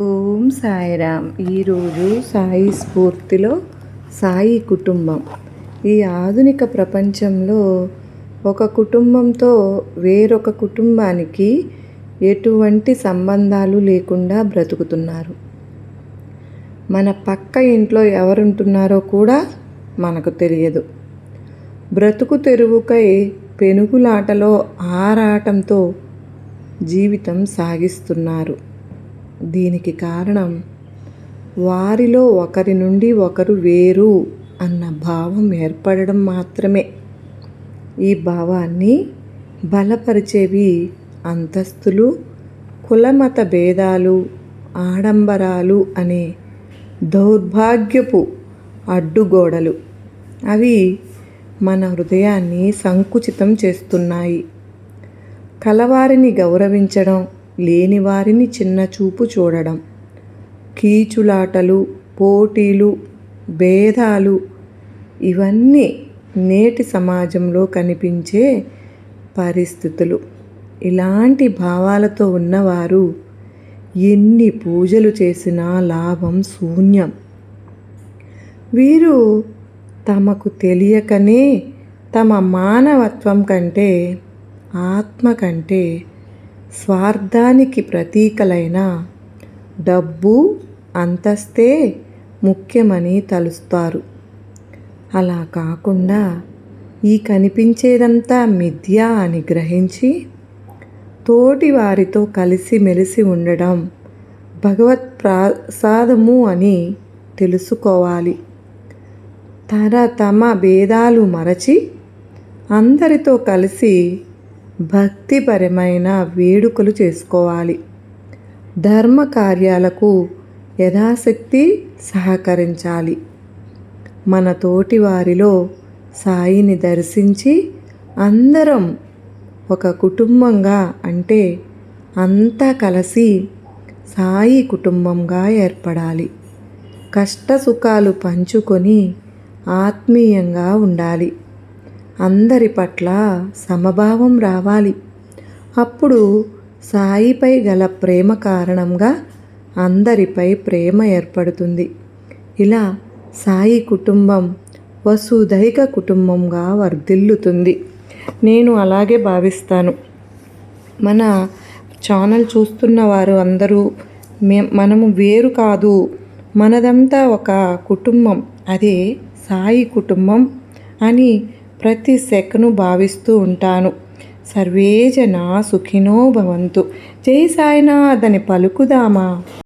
ఓం సాయిరామ్. ఈరోజు సాయి స్ఫూర్తిలో సాయి కుటుంబం. ఈ ఆధునిక ప్రపంచంలో ఒక కుటుంబంతో వేరొక కుటుంబానికి ఎటువంటి సంబంధాలు లేకుండా బ్రతుకుతున్నారు. మన పక్క ఇంట్లో ఎవరుంటున్నారో కూడా మనకు తెలియదు. బ్రతుకు తెరువుకై పెనుగులాటలో ఆరాటంతో జీవితం సాగిస్తున్నారు. దీనికి కారణం వారిలో ఒకరి నుండి ఒకరు వేరు అన్న భావం ఏర్పడడం మాత్రమే. ఈ భావాన్ని బలపరిచేవి అంతస్తులు, కులమత భేదాలు, ఆడంబరాలు అనే దౌర్భాగ్యపు అడ్డుగోడలు. అవి మన హృదయాన్ని సంకుచితం చేస్తున్నాయి. కలవారిని గౌరవించడం, లేనివారిని చిన్నచూపు చూడడం, కీచులాటలు, పోటీలు, భేదాలు ఇవన్నీ నేటి సమాజంలో కనిపించే పరిస్థితులు. ఇలాంటి భావాలతో ఉన్నవారు ఎన్ని పూజలు చేసినా లాభం శూన్యం. వీరు తమకు తెలియకనే తమ మానవత్వం కంటే, ఆత్మ కంటే స్వార్థానికి ప్రతీకలైన డబ్బు, అంతస్తే ముఖ్యమని తలుస్తారు. అలా కాకుండా ఈ కనిపించేదంతా మిథ్య అని గ్రహించి తోటి వారితో కలిసిమెలిసి ఉండడం భగవత్ ప్రసాదము అని తెలుసుకోవాలి. తమ భేదాలు మరచి అందరితో కలిసి భక్తిపరమైన వేడుకలు చేసుకోవాలి. ధర్మ కార్యాలకు యథాశక్తి సహకరించాలి. మన తోటి వారిలో సాయిని దర్శించి అందరం ఒక కుటుంబంగా, అంటే అంతా కలిసి సాయి కుటుంబంగా ఏర్పడాలి. కష్ట సుఖాలు పంచుకొని ఆత్మీయంగా ఉండాలి. అందరి పట్ల సమభావం రావాలి. అప్పుడు సాయిపై గల ప్రేమ కారణంగా అందరిపై ప్రేమ ఏర్పడుతుంది. ఇలా సాయి కుటుంబం వసుధైక కుటుంబంగా వర్ధిల్లుతుంది. నేను అలాగే భావిస్తాను. మన ఛానల్ చూస్తున్న వారు అందరూ మనము వేరు కాదు, మనదంతా ఒక కుటుంబం, అదే సాయి కుటుంబం అని ప్రతి సెకను భావిస్తూ ఉంటాను. సర్వే జనా సుఖినో భవంతు. జై సాయినాథ్ అని పలుకుదామా?